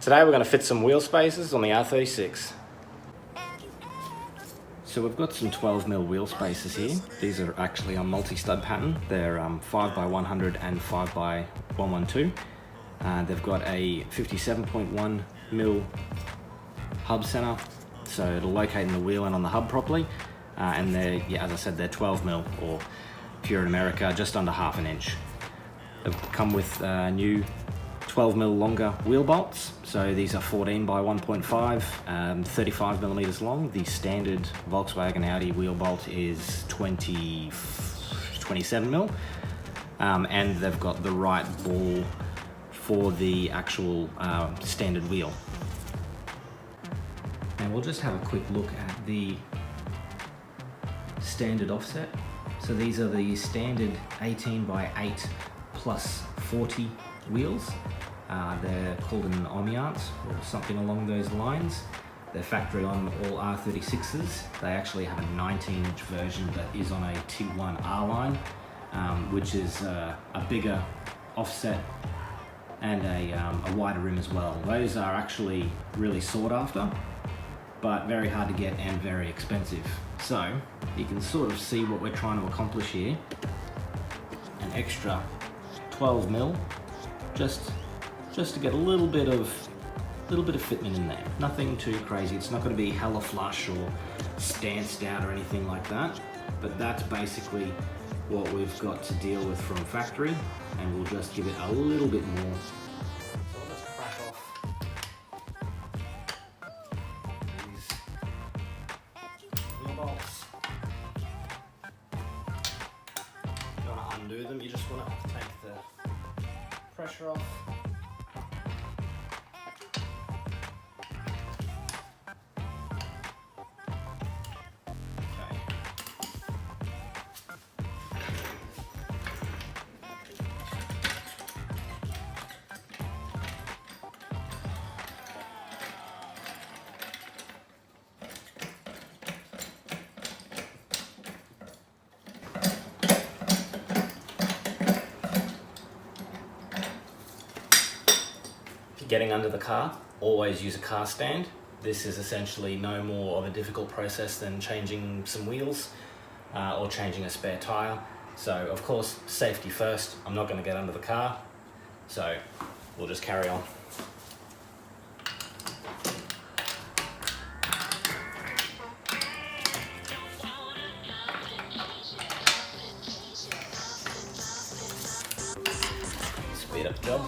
Today we're going to fit some wheel spacers on the R36. So we've got some 12mm wheel spacers here. These are actually on multi-stud pattern. They're 5x100 and 5x112. They've got a 57.1mm hub center, so it'll locate in the wheel and on the hub properly. And they're, as I said, they're 12mm, or if you're in America, just under ½ inch. They've come with new 12mm longer wheel bolts. So these are 14x1.5, 35mm long. The standard Volkswagen Audi wheel bolt is 27mm. And they've got the right ball for the actual standard wheel. And we'll just have a quick look at the standard offset. So these are the standard 18x8 plus 40 wheels. They're called an miata or something along those lines. They're factory on all R36s. They actually have a 19-inch version that is on a T1R line, which is a bigger offset and a wider rim as well. Those are actually really sought after, but very hard to get and very expensive. So you can sort of see what we're trying to accomplish here. An extra 12mm, just to get a little bit of fitment in there. Nothing too crazy. It's not going to be hella flush or stanced out or anything like that. But that's basically what we've got to deal with from factory, and we'll just give it a little bit more. So let's crack off these wheel bolts. You don't want to undo them. You just want to take the pressure off. Getting under the car, always use a car stand. This is essentially no more of a difficult process than changing some wheels or changing a spare tire. So of course, safety first. I'm not going to get under the car, so we'll just carry on. Speed up the job.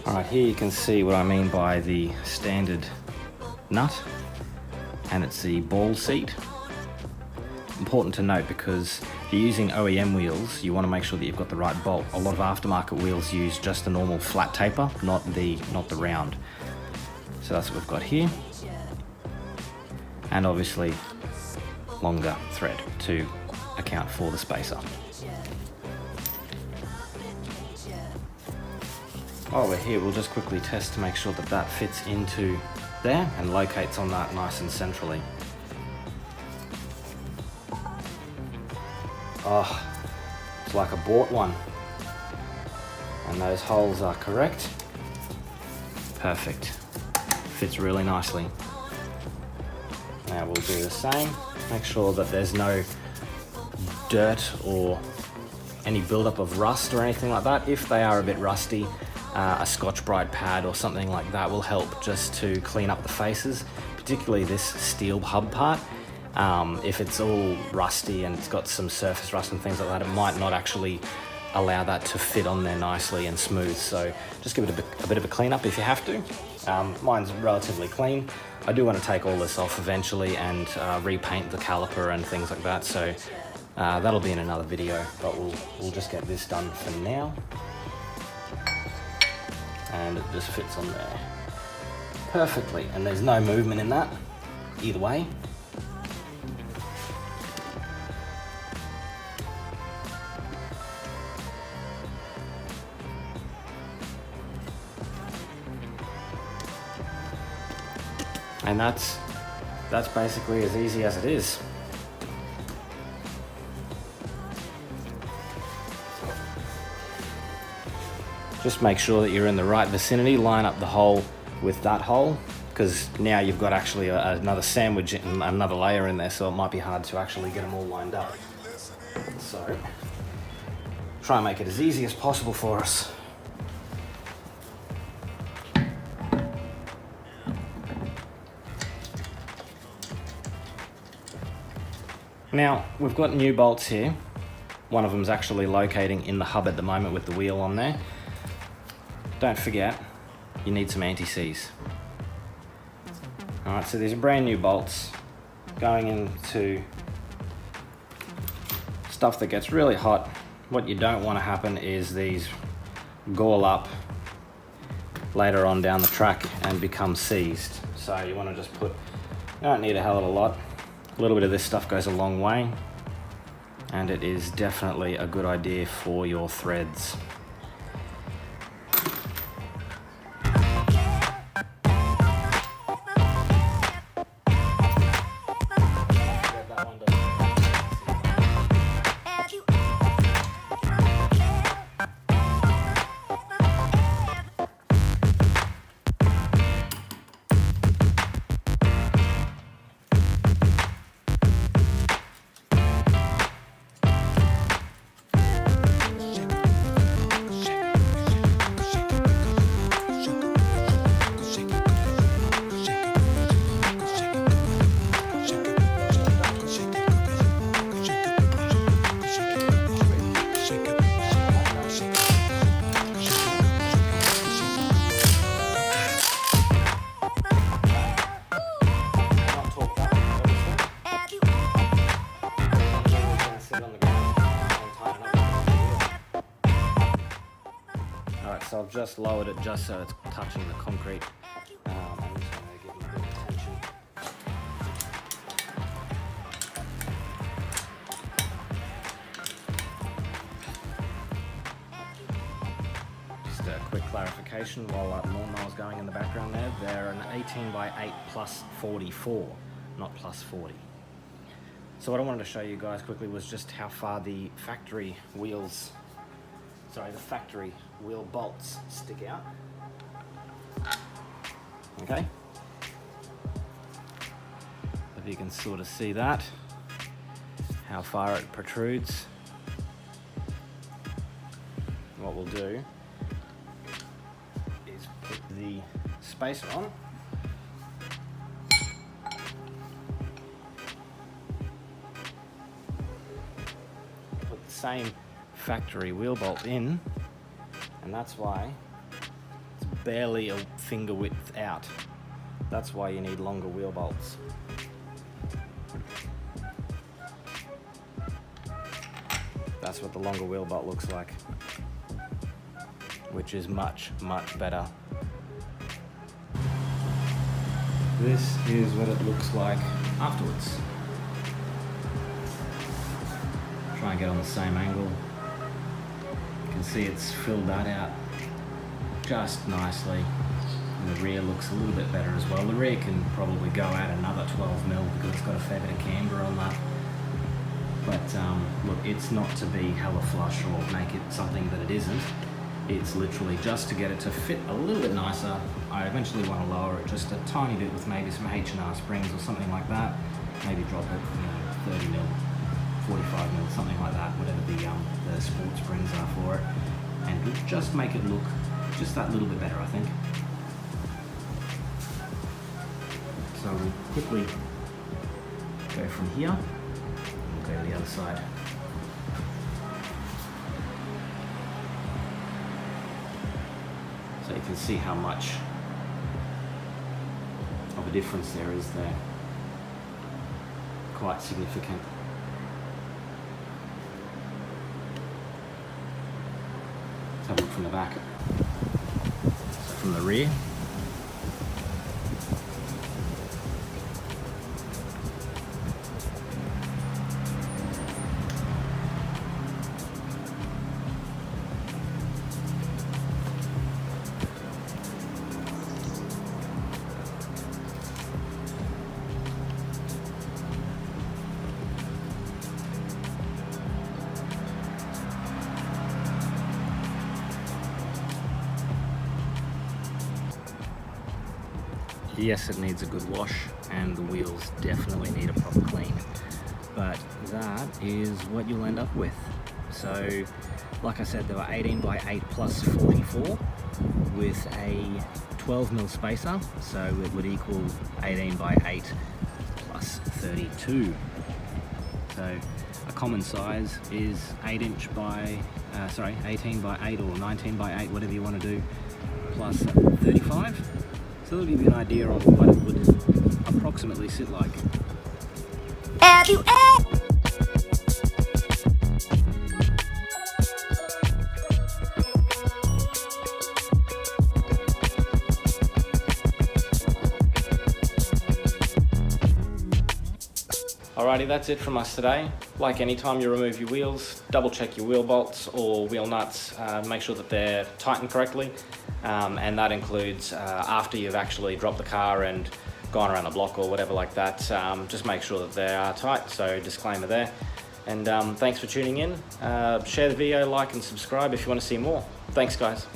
Alright, here you can see what I mean by the standard nut, and it's the ball seat. Important to note, because if you're using OEM wheels, you want to make sure that you've got the right bolt. A lot of aftermarket wheels use just the normal flat taper, not the round. So that's what we've got here. And obviously longer thread to account for the spacer. While we're here, we'll just quickly test to make sure that that fits into there and locates on that nice and centrally. Oh, it's like I bought one. And those holes are correct. Perfect. Fits really nicely. Now we'll do the same. Make sure that there's no dirt or any buildup of rust or anything like that. If they are a bit rusty, a Scotch-Brite pad or something like that will help just to clean up the faces, particularly this steel hub part. If it's all rusty and it's got some surface rust and things like that, it might not actually allow that to fit on there nicely and smooth. So just give it a bit of a clean up if you have to. Mine's relatively clean. I do want to take all this off eventually and repaint the caliper and things like that. So that'll be in another video, but we'll just get this done for now. And it just fits on there. perfectly, and there's no movement in that either way. And that's basically as easy as it is. Just make sure that you're in the right vicinity, line up the hole with that hole, because now you've got actually another sandwich and another layer in there, so it might be hard to actually get them all lined up. So try and make it as easy as possible for us. Now, we've got new bolts here. One of them's actually locating in the hub at the moment with the wheel on there. Don't forget, you need some anti-seize. Alright, so these are brand new bolts going into stuff that gets really hot. What you don't want to happen is these gall up later on down the track and become seized. So you want to just put, you don't need a hell of a lot. A little bit of this stuff goes a long way, and it is definitely a good idea for your threads. So I've just lowered it just so it's touching the concrete. I'm just going to give it a bit of attention. Just a quick clarification while that lawnmower's going in the background there. They're an 18 by 8 plus 44, not plus 40. So what I wanted to show you guys quickly was just how far the factory wheels, the factory wheel bolts stick out. Okay. If you can sort of see that, how far it protrudes. What we'll do is put the spacer on. Put the same factory wheel bolt in, and that's why it's barely a finger width out. That's why you need longer wheel bolts. That's what the longer wheel bolt looks like, which is much, much better. This is what it looks like afterwards. Try and get on the same angle. You can see it's filled that out just nicely, and the rear looks a little bit better as well. The rear can probably go out another 12mm because it's got a fair bit of camber on that. But look, it's not to be hella flush or make it something that it isn't. It's literally just to get it to fit a little bit nicer. I eventually want to lower it just a tiny bit with maybe some H&R springs or something like that. Maybe drop it, 30mm. 45mm, something like that, whatever the sport springs are for it, and just make it look just that little bit better, I think. So we'll quickly go from here and go to the other side. So you can see how much of a difference there is there. Quite significant. Have a look from the back. So from the rear, Yes, it needs a good wash, and the wheels definitely need a proper clean. But that is what you'll end up with. So, like I said, they were 18 by 8 plus 44 with a 12mm spacer, so it would equal 18 by 8 plus 32. So a common size is 18 by 8 or 19 by 8, whatever you want to do, plus 35. So that'll give you an idea of what it would approximately sit like. Alrighty, that's it from us today. Like anytime you remove your wheels, double check your wheel bolts or wheel nuts, make sure that they're tightened correctly, and that includes after you've actually dropped the car and gone around the block or whatever like that. Just make sure that they are tight, so disclaimer there. And thanks for tuning in. Share the video, like and subscribe if you want to see more. Thanks guys.